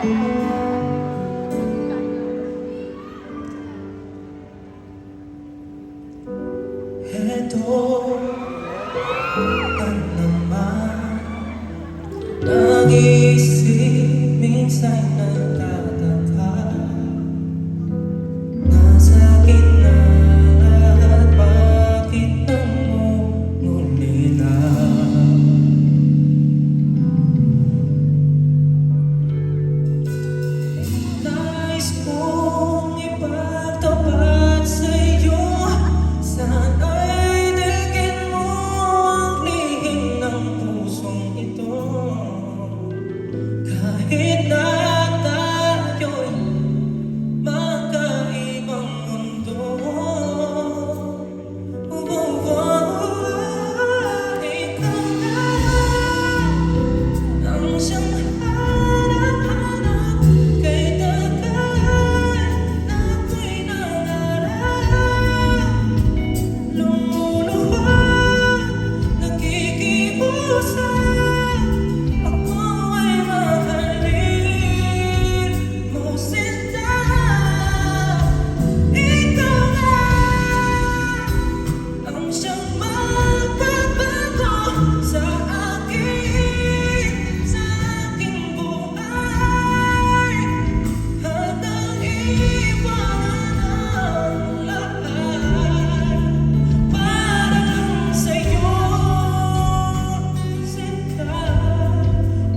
Heto na naman, nag-iisip minsan nagtataka. Nasa gitna at bakit nangungulila? Nais kong ipagtapat sa'yo, sana'y digin mo ang lihim ng pusong ito. Kahit na tayo'y magkaibang mundo, ikaw na ang siyang hanap-hanap. Kay tagal na ako'y nangarap, lumuluwag, nakikiusap, ako ay mahalin mo sinta. Ikaw na ang siyang magbabago sa aking buhay, hanggang iwanan ang lahat para lang sa'yo, sinta,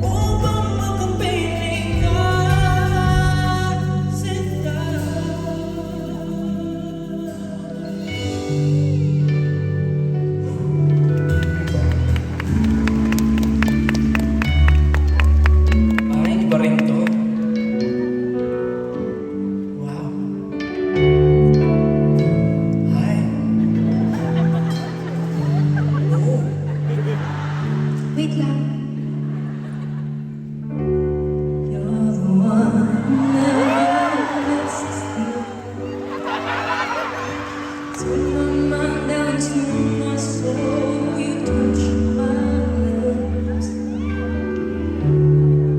upang makapiling ka, sinta. Ay, iba rin to. Wow. Ay. Oo. Wait lang. You're the one that Turn my mind down to my soul. You touch my lips.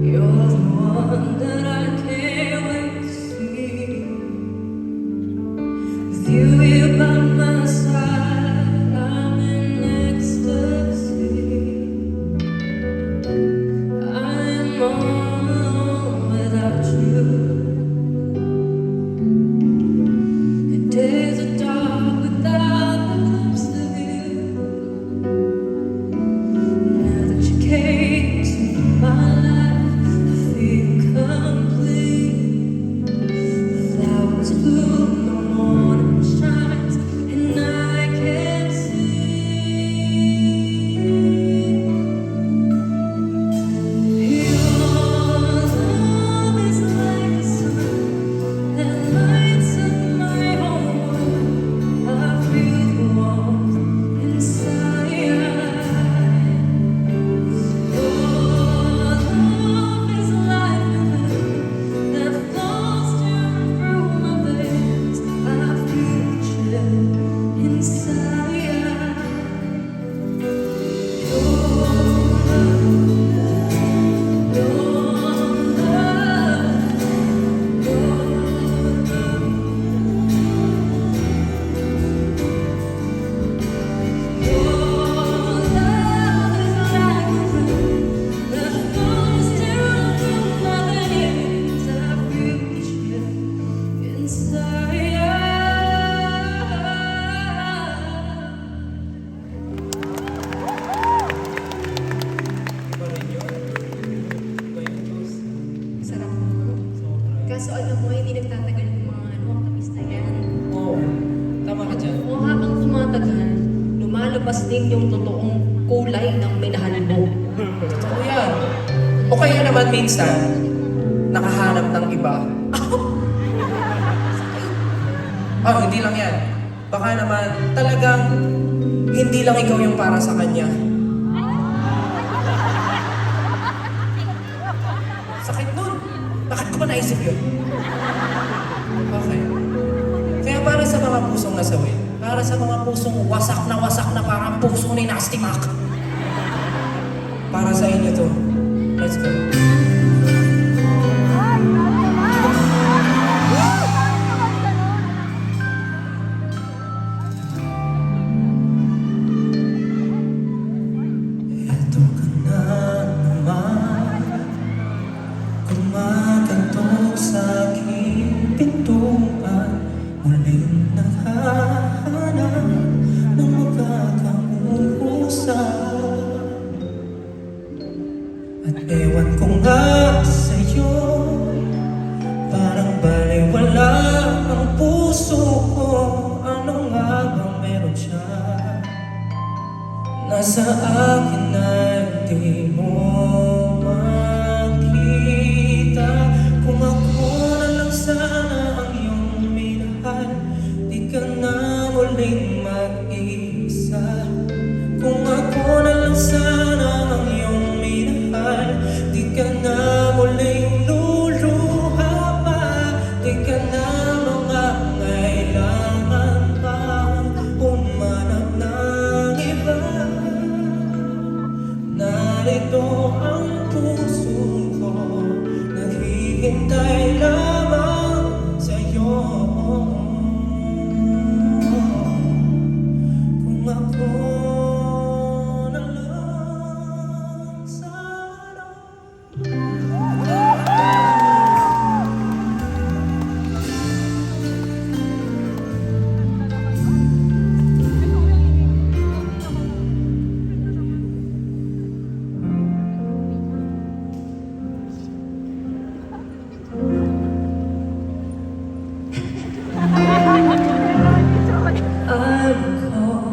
You're the one that I can't wait to see. With you here by my side, I'm in ecstasy. I am all alone without you. The days are dark without the glimpse of you. Now that you came into my life, I feel complete. The flowers bloom, the morning shines, and I can see. Your love is like the sun that lights up my whole world. I feel the warmth inside. Your love is like the river that flows down through my veins. I feel the chill inside. Your Iba rin yun. Iba yun, Diyos. sarap mo. Kaso alam mo, hindi nagtatagal yung mga tamis na yan. Oo. Tama ka dyan. O habang tumatagal, lumalabas din yung totoong kulay ng minahal mo. Totoo yan. O kaya naman minsan, nakahanap ng iba. Hindi lang yan. Baka naman talagang hindi lang ikaw yung para sa kanya. Sakit nun. Bakit ko ba naisip yun? Okay. Kaya para sa mga pusong nasawi, para sa mga pusong wasak na parang puso ni Nasty Mac, para sa inyo to. Let's go. Kumakatok sa aking pintuan, muling naghahanap ng makakausap. At ewan ko nga sa'yo, parang baliwala ang puso ko. Ano nga bang meron siya nasa akin ay di mo makita? Kung ako na lang sana ang iyong minahal, di ka na muling mag-isa. Kung ako na lang sana ang iyong minahal, di ka na muling luluha pa. Di ka na mangangailangan pa humanap ng iba. Narito ang puso ko, naghihintay lamang sa'yo. Kung ako na lang sana. I recall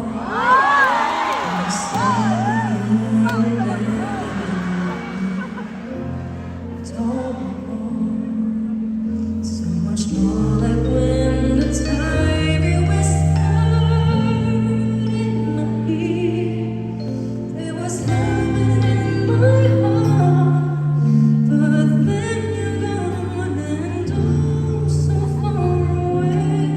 so much more like when the time you whispered in my ear. There was heaven in my heart, but then you're gone and oh, so far away.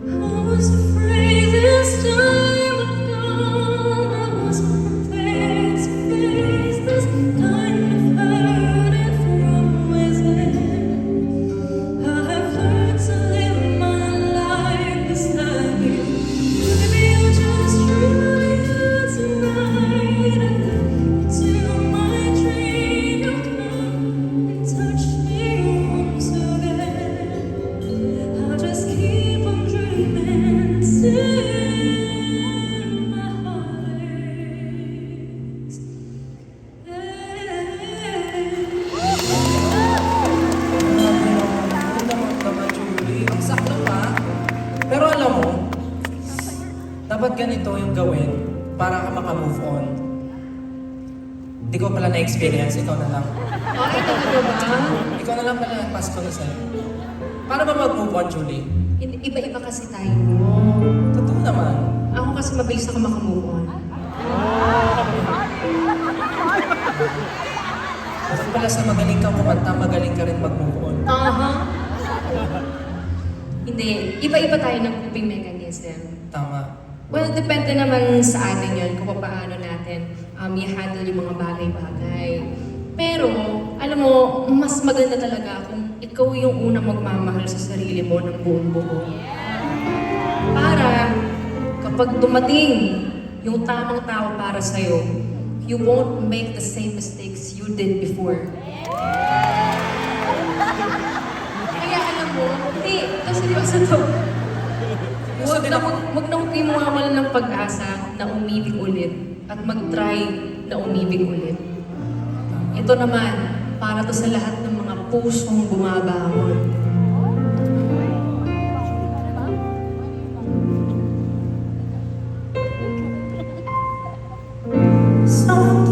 I was afraid this time would come. I was prepared to face this kind of hurt from within. I have learned to live my life beside you. Maybe I'll just dream of you tonight, and till my dream you'll come and touch me once again. I'll just keep on dreaming till my heart aches. Ang sakto pa. Pero alam mo, dapat ganito yung gawin para ka maka-move on. Di ko pala na-experience, ikaw na lang. Okay, talaga ba? Ikaw na lang pala ang pass ko na sa'yo. Paano ba mag-move on, Julie? Iba-iba kasi tayo. Totoo naman. Ako kasi mabilis ako makamove on. Kasi pala sa magaling kang kumanta, magaling ka rin mag-move on. Aha. Hindi. Iba-iba tayo ng coping mechanism. Tama. Well, depende naman sa atin yun kung paano natin i-handle yung mga bagay-bagay. Pero, alam mo, mas maganda talaga kung ikaw yung unang magmamahal sa sarili mo ng buong buo. Para kapag dumating yung tamang tao para sa'yo, you won't make the same mistakes you did before. Kaya alam mo, hindi, ito seryoso to. Huwag na huwag kayo mawawalan ng pag-asa na umibig ulit at mag-try na umibig ulit. Ito naman, para to sa lahat ng mga pusong bumabangon. Sometimes